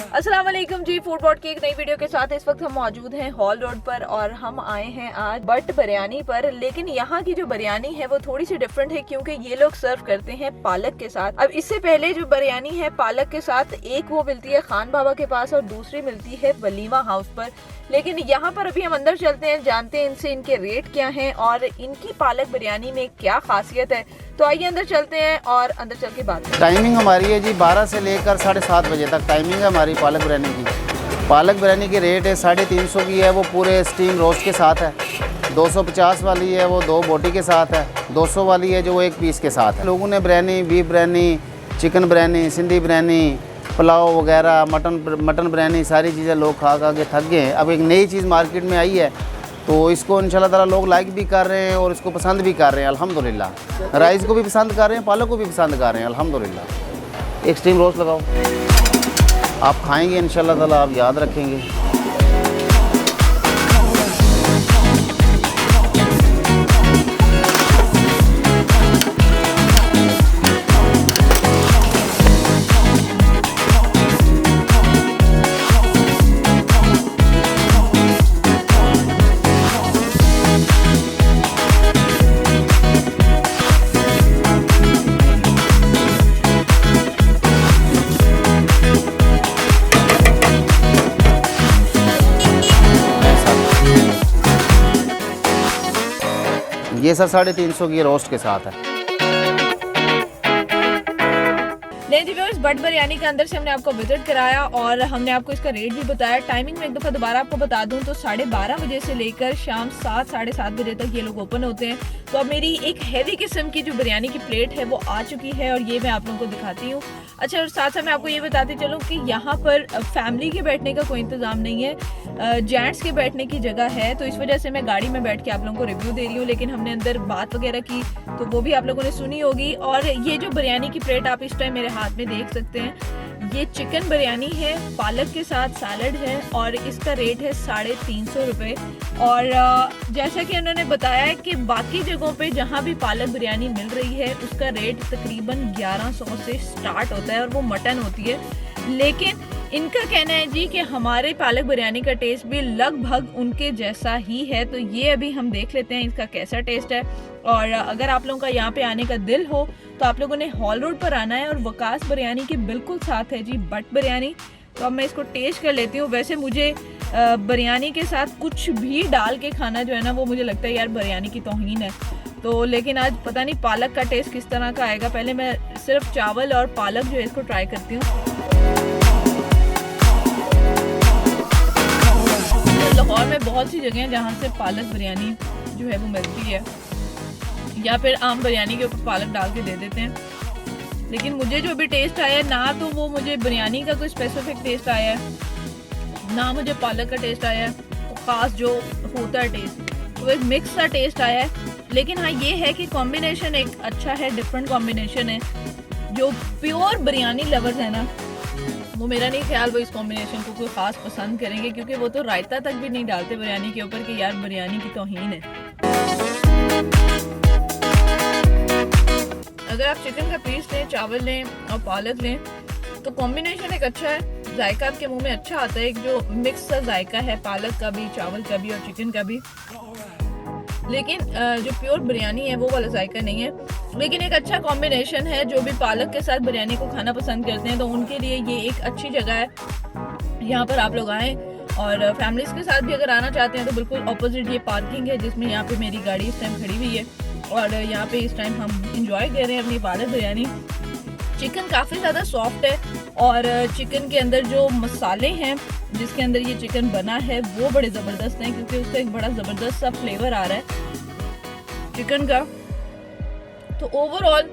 अस्सलाम वालेकुम जी, food bot की एक नई वीडियो के साथ इस वक्त हम मौजूद हैं हॉल रोड पर और हम आए हैं आज बट बिरयानी पर। लेकिन यहाँ की जो बिरयानी है वो थोड़ी सी डिफरेंट है क्योंकि ये लोग सर्व करते हैं पालक के साथ। अब इससे पहले जो बिरयानी है पालक के साथ, एक वो मिलती है खान बाबा के पास और दूसरी मिलती है वलीमा हाउस पर। लेकिन यहाँ पर अभी हम अंदर चलते हैं, जानते हैं इनसे इनके रेट क्या हैं और इनकी पालक बिरयानी में क्या खासियत है। तो आइए अंदर चलते हैं और अंदर चल के बात करें। टाइमिंग हमारी है जी 12 से लेकर 7:30 बजे तक टाइमिंग है हमारी पालक बिरयानी की। पालक बिरयानी की रेट है 350 की है, वो पूरे स्टीम रोस्ट के साथ है। 250 वाली है वो 2 बोटी के साथ है। 200 वाली है जो वो 1 पीस के साथ है। लोगों ने बिरयानी, बीफ बिरयानी, चिकन बिरयानी, सिंधी बिरयानी, पुलाव वगैरह, मटन बिरयानी, सारी चीज़ें लोग खा के थक गए हैं। अब एक नई चीज़ मार्केट में आई है तो इसको इंशाल्लाह ताला लोग लाइक भी कर रहे हैं और इसको पसंद भी कर रहे हैं अल्हम्दुलिल्लाह। राइस को भी पसंद कर रहे हैं, पालक को भी पसंद कर रहे हैं अल्हम्दुलिल्लाह। एक स्टीम रोस्ट लगाओ, आप खाएंगे इंशाल्लाह ताला, आप याद रखेंगे। ये सर 350 की रोस्ट के साथ है। नहीं जी व्यूअर्स, बट बिरयानी के अंदर से हमने आपको विजिट कराया और हमने आपको इसका रेट भी बताया। टाइमिंग में एक दफ़ा दोबारा आपको बता दूं तो 12:30 बजे से लेकर शाम 7 साढ़े 7 बजे तक ये लोग ओपन होते हैं। तो अब मेरी एक हैवी किस्म की जो बिरयानी की प्लेट है वो आ चुकी है और ये मैं आप लोगों को दिखाती हूँ। अच्छा, और साथ साथ मैं आपको ये बताती चलूँ कि यहाँ पर फैमिली के बैठने का कोई इंतज़ाम नहीं है, जेंट्स के बैठने की जगह है। तो इस वजह से मैं गाड़ी में बैठ के आप लोगों को रिव्यू दे रही हूँ, लेकिन हमने अंदर बात वगैरह की तो वो भी आप लोगों ने सुनी होगी। और ये जो बिरयानी की प्लेट आप इस टाइम मेरे हाथ में देख सकते हैं, ये चिकन बिरयानी है, पालक के साथ सैलड है और इसका रेट है 350 रुपये। और जैसा कि उन्होंने बताया है कि बाकी जगहों पे जहाँ भी पालक बिरयानी मिल रही है उसका रेट तकरीबन 1100 से स्टार्ट होता है और वो मटन होती है। लेकिन इनका कहना है जी कि हमारे पालक बिरयानी का टेस्ट भी लगभग उनके जैसा ही है। तो ये अभी हम देख लेते हैं इसका कैसा टेस्ट है। और अगर आप लोगों का यहाँ पे आने का दिल हो तो आप लोगों ने हॉल रोड पर आना है और वकास बिरयानी के बिल्कुल साथ है जी बट बिरयानी। तो अब मैं इसको टेस्ट कर लेती हूँ। वैसे मुझे बिरयानी के साथ कुछ भी डाल के खाना जो है ना वो मुझे लगता है यार बिरयानी की तौहीन है। तो लेकिन आज पता नहीं पालक का टेस्ट किस तरह का आएगा। पहले मैं सिर्फ चावल और पालक जो है इसको ट्राई करती हूँ। लाहौर में बहुत सी जगह हैं जहाँ से पालक बिरयानी जो है वो मिलती है, या फिर आम बिरयानी के ऊपर पालक डाल के दे देते हैं। लेकिन मुझे जो भी टेस्ट आया है ना, तो वो मुझे बिरयानी का कोई स्पेसिफिक टेस्ट आया है ना मुझे पालक का टेस्ट आया है। तो ख़ास जो होता है टेस्ट वो एक मिक्स सा टेस्ट आया है। लेकिन हाँ ये है कि कॉम्बिनेशन एक अच्छा है, डिफरेंट कॉम्बिनेशन है। जो प्योर बिरयानी लवर्स है ना, वो मेरा नहीं ख्याल वो इस कॉम्बिनेशन को कोई ख़ास पसंद करेंगे, क्योंकि वो तो रायता तक भी नहीं डालते बिरयानी के ऊपर कि यार बिरयानी की तौहीन है। अगर आप चिकन का पीस लें, चावल लें और पालक लें तो कॉम्बिनेशन एक अच्छा है, जायका आपके मुंह में अच्छा आता है। एक जो मिक्स सा जायका है पालक का भी, चावल का भी और चिकन का भी। लेकिन जो प्योर बिरयानी है वो वाला जायका नहीं है। लेकिन एक अच्छा कॉम्बिनेशन है। जो भी पालक के साथ बिरयानी को खाना पसंद करते हैं तो उनके लिए ये एक अच्छी जगह है। यहाँ पर आप लोग आएँ और फैमिलीज़ के साथ भी अगर आना चाहते हैं तो बिल्कुल ऑपोजिट ये पार्किंग है जिसमें यहाँ पे मेरी गाड़ी इस टाइम खड़ी हुई है और यहाँ पे इस टाइम हम इंजॉय कर रहे हैं अपनी पालक बिरयानी। चिकन काफ़ी ज़्यादा सॉफ्ट है और चिकन के अंदर जो मसाले हैं जिसके अंदर ये चिकन बना है वो बड़े ज़बरदस्त हैं, क्योंकि उसका एक बड़ा ज़बरदस्त सा फ्लेवर आ रहा है चिकन का। तो ओवरऑल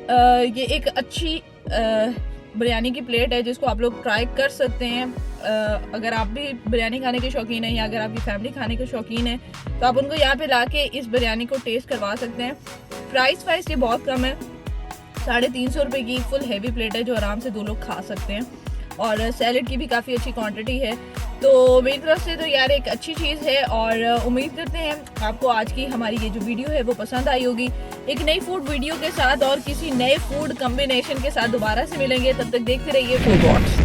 ये एक अच्छी बिरयानी की प्लेट है जिसको आप लोग ट्राई कर सकते हैं। अगर आप भी बिरयानी खाने के शौकीन हैं या अगर आपकी फैमिली खाने के शौकीन है तो आप उनको यहाँ पे लाके इस बिरयानी को टेस्ट करवा सकते हैं। प्राइस वाइज ये बहुत कम है, 350 रुपये की फुल हैवी प्लेट है जो आराम से 2 लोग खा सकते हैं। और सैलड की भी काफ़ी अच्छी क्वांटिटी है। तो मेरी तरफ से तो यार एक अच्छी चीज़ है और उम्मीद करते हैं आपको आज की हमारी ये जो वीडियो है वो पसंद आई होगी। एक नई फूड वीडियो के साथ और किसी नए फूड कॉम्बिनेशन के साथ दोबारा से मिलेंगे। तब तक देखते रहिए फूड बॉट्स।